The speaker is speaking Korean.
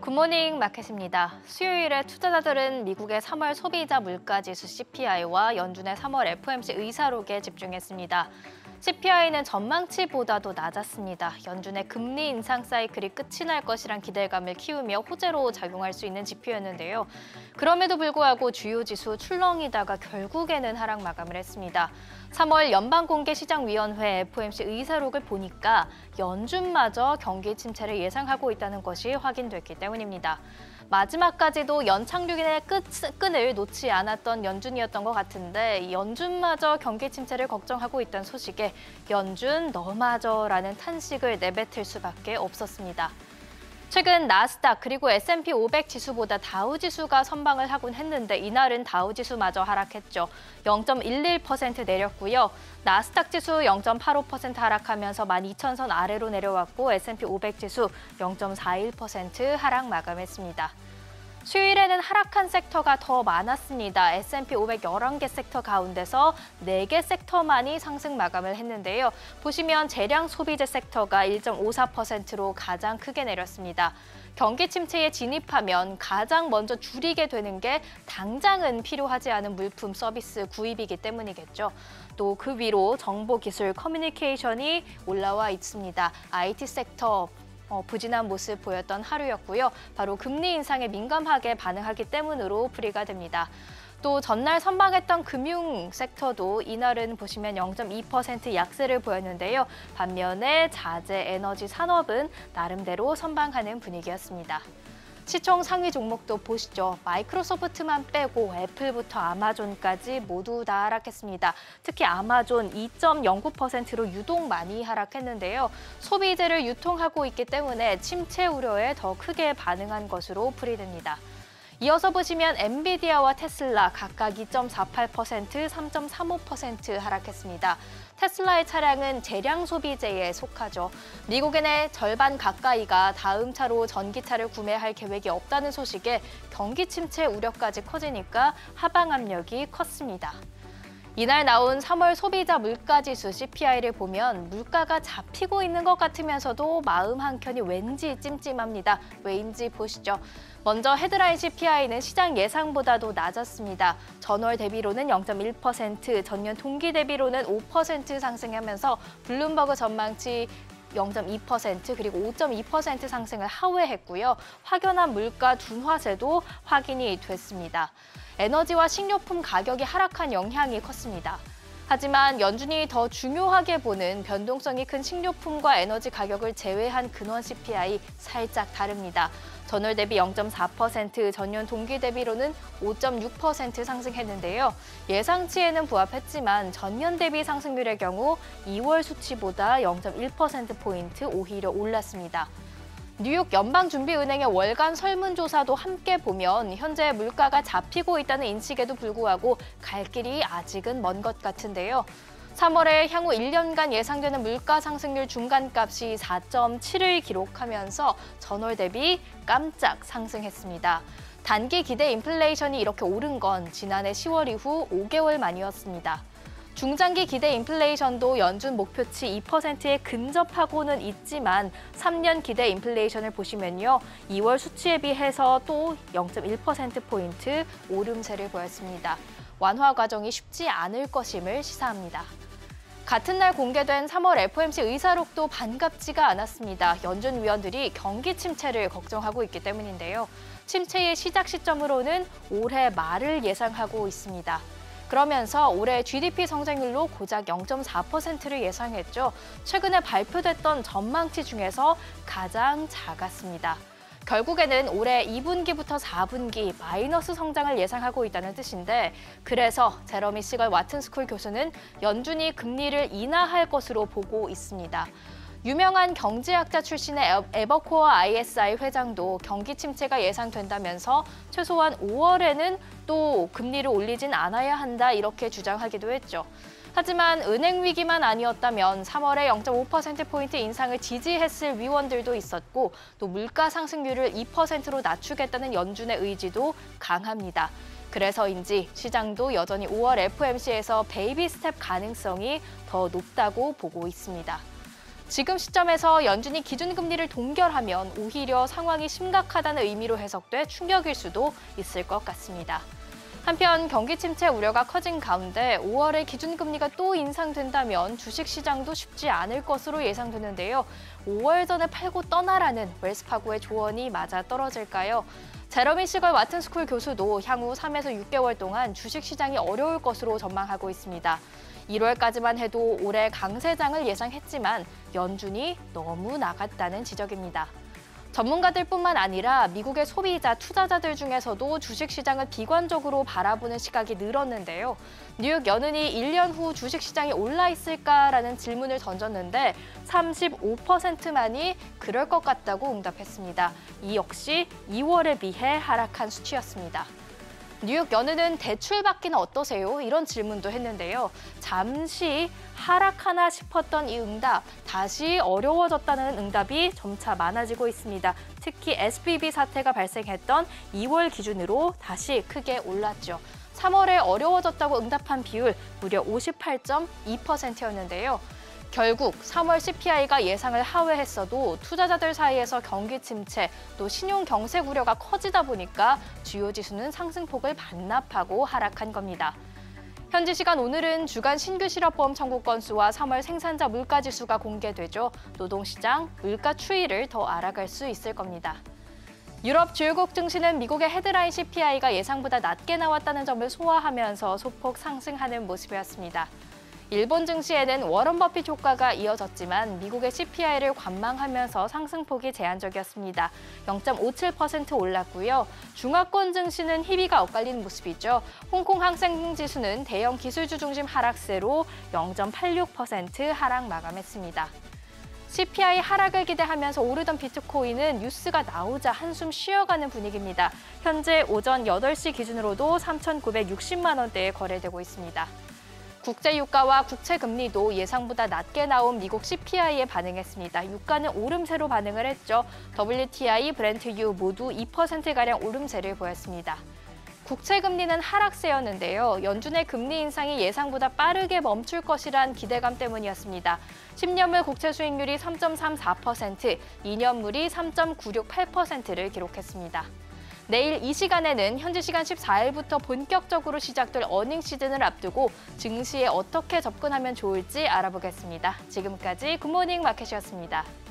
굿모닝 마켓입니다. 수요일에 투자자들은 미국의 3월 소비자 물가지수 CPI와 연준의 3월 FOMC 의사록에 집중했습니다. CPI는 전망치보다도 낮았습니다. 연준의 금리 인상 사이클이 끝이 날 것이란 기대감을 키우며 호재로 작용할 수 있는 지표였는데요. 그럼에도 불구하고 주요 지수 출렁이다가 결국에는 하락 마감을 했습니다. 3월 연방공개시장위원회 FOMC 의사록을 보니까 연준마저 경기 침체를 예상하고 있다는 것이 확인됐기 때문입니다. 마지막까지도 연착륙의 끈을 놓지 않았던 연준이었던 것 같은데 연준마저 경기 침체를 걱정하고 있던 소식에 연준 너마저라는 탄식을 내뱉을 수밖에 없었습니다. 최근 나스닥 그리고 S&P 500 지수보다 다우 지수가 선방을 하곤 했는데 이날은 다우 지수마저 하락했죠. 0.11% 내렸고요. 나스닥 지수 0.85% 하락하면서 12,000선 아래로 내려왔고 S&P 500 지수 0.41% 하락 마감했습니다. 수요일에는 하락한 섹터가 더 많았습니다. S&P 500 11개 섹터 가운데서 4개 섹터만이 상승 마감을 했는데요. 보시면 재량 소비재 섹터가 1.54%로 가장 크게 내렸습니다. 경기 침체에 진입하면 가장 먼저 줄이게 되는 게 당장은 필요하지 않은 물품 서비스 구입이기 때문이겠죠. 또 그 위로 정보기술 커뮤니케이션이 올라와 있습니다. IT 섹터 부진한 모습 보였던 하루였고요. 바로 금리 인상에 민감하게 반응하기 때문으로 풀이가 됩니다. 또 전날 선방했던 금융 섹터도 이날은 보시면 0.2% 약세를 보였는데요. 반면에 자재, 에너지 산업은 나름대로 선방하는 분위기였습니다. 시총 상위 종목도 보시죠. 마이크로소프트만 빼고 애플부터 아마존까지 모두 다 하락했습니다. 특히 아마존 2.09%로 유독 많이 하락했는데요. 소비재를 유통하고 있기 때문에 침체 우려에 더 크게 반응한 것으로 풀이됩니다. 이어서 보시면 엔비디아와 테슬라 각각 2.48%, 3.35% 하락했습니다. 테슬라의 차량은 재량 소비재에 속하죠. 미국인의 절반 가까이가 다음 차로 전기차를 구매할 계획이 없다는 소식에 경기 침체 우려까지 커지니까 하방 압력이 컸습니다. 이날 나온 3월 소비자 물가지수 CPI를 보면 물가가 잡히고 있는 것 같으면서도 마음 한켠이 왠지 찜찜합니다. 왜인지 보시죠. 먼저 헤드라인 CPI는 시장 예상보다도 낮았습니다. 전월 대비로는 0.1%, 전년 동기 대비로는 5% 상승하면서 블룸버그 전망치 0.2% 그리고 5.2% 상승을 하회했고요. 확연한 물가 둔화세도 확인이 됐습니다. 에너지와 식료품 가격이 하락한 영향이 컸습니다. 하지만 연준이 더 중요하게 보는 변동성이 큰 식료품과 에너지 가격을 제외한 근원 CPI 살짝 다릅니다. 전월 대비 0.4%, 전년 동기 대비로는 5.6% 상승했는데요. 예상치에는 부합했지만 전년 대비 상승률의 경우 2월 수치보다 0.1%포인트 오히려 올랐습니다. 뉴욕 연방준비은행의 월간 설문조사도 함께 보면 현재 물가가 잡히고 있다는 인식에도 불구하고 갈 길이 아직은 먼 것 같은데요. 3월에 향후 1년간 예상되는 물가 상승률 중간값이 4.7을 기록하면서 전월 대비 깜짝 상승했습니다. 단기 기대 인플레이션이 이렇게 오른 건 지난해 10월 이후 5개월 만이었습니다. 중장기 기대 인플레이션도 연준 목표치 2%에 근접하고는 있지만 3년 기대 인플레이션을 보시면요. 2월 수치에 비해서 또 0.1%포인트 오름세를 보였습니다. 완화 과정이 쉽지 않을 것임을 시사합니다. 같은 날 공개된 3월 FOMC 의사록도 반갑지가 않았습니다. 연준 위원들이 경기 침체를 걱정하고 있기 때문인데요. 침체의 시작 시점으로는 올해 말을 예상하고 있습니다. 그러면서 올해 GDP 성장률로 고작 0.4%를 예상했죠. 최근에 발표됐던 전망치 중에서 가장 작았습니다. 결국에는 올해 2분기부터 4분기 마이너스 성장을 예상하고 있다는 뜻인데 그래서 제러미 시걸 와튼스쿨 교수는 연준이 금리를 인하할 것으로 보고 있습니다. 유명한 경제학자 출신의 에버코어 ISI 회장도 경기 침체가 예상된다면서 최소한 5월에는 또 금리를 올리진 않아야 한다 이렇게 주장하기도 했죠. 하지만 은행 위기만 아니었다면 3월에 0.5%포인트 인상을 지지했을 위원들도 있었고 또 물가 상승률을 2%로 낮추겠다는 연준의 의지도 강합니다. 그래서인지 시장도 여전히 5월 FOMC에서 베이비 스텝 가능성이 더 높다고 보고 있습니다. 지금 시점에서 연준이 기준금리를 동결하면 오히려 상황이 심각하다는 의미로 해석돼 충격일 수도 있을 것 같습니다. 한편 경기 침체 우려가 커진 가운데 5월에 기준금리가 또 인상된다면 주식시장도 쉽지 않을 것으로 예상되는데요. 5월 전에 팔고 떠나라는 웰스파고의 조언이 맞아떨어질까요? 제러미 시걸 와튼스쿨 교수도 향후 3에서 6개월 동안 주식시장이 어려울 것으로 전망하고 있습니다. 1월까지만 해도 올해 강세장을 예상했지만 연준이 너무 나갔다는 지적입니다. 전문가들뿐만 아니라 미국의 소비자, 투자자들 중에서도 주식시장을 비관적으로 바라보는 시각이 늘었는데요. 뉴욕 연은이 1년 후 주식시장이 올라 있을까라는 질문을 던졌는데 35%만이 그럴 것 같다고 응답했습니다. 이 역시 2월에 비해 하락한 수치였습니다. 뉴욕 연은은 대출받기는 어떠세요? 이런 질문도 했는데요. 잠시 하락하나 싶었던 이 응답, 다시 어려워졌다는 응답이 점차 많아지고 있습니다. 특히 SVB 사태가 발생했던 2월 기준으로 다시 크게 올랐죠. 3월에 어려워졌다고 응답한 비율 무려 58.2%였는데요. 결국 3월 CPI가 예상을 하회했어도 투자자들 사이에서 경기 침체, 또 신용 경색 우려가 커지다 보니까 주요 지수는 상승폭을 반납하고 하락한 겁니다. 현지 시간 오늘은 주간 신규 실업보험 청구 건수와 3월 생산자 물가 지수가 공개되죠. 노동시장, 물가 추이를 더 알아갈 수 있을 겁니다. 유럽 주요국 증시는 미국의 헤드라인 CPI가 예상보다 낮게 나왔다는 점을 소화하면서 소폭 상승하는 모습이었습니다. 일본 증시에는 워런 버핏 효과가 이어졌지만 미국의 CPI를 관망하면서 상승폭이 제한적이었습니다. 0.57% 올랐고요. 중화권 증시는 희비가 엇갈린 모습이죠. 홍콩 항생 지수는 대형 기술주 중심 하락세로 0.86% 하락 마감했습니다. CPI 하락을 기대하면서 오르던 비트코인은 뉴스가 나오자 한숨 쉬어가는 분위기입니다. 현재 오전 8시 기준으로도 3,960만 원대에 거래되고 있습니다. 국제 유가와 국채 금리도 예상보다 낮게 나온 미국 CPI에 반응했습니다. 유가는 오름세로 반응을 했죠. WTI, 브렌트유 모두 2%가량 오름세를 보였습니다. 국채 금리는 하락세였는데요. 연준의 금리 인상이 예상보다 빠르게 멈출 것이란 기대감 때문이었습니다. 10년물 국채 수익률이 3.34%, 2년물이 3.968%를 기록했습니다. 내일 이 시간에는 현지 시간 14일부터 본격적으로 시작될 어닝 시즌을 앞두고 증시에 어떻게 접근하면 좋을지 알아보겠습니다. 지금까지 굿모닝 마켓이었습니다.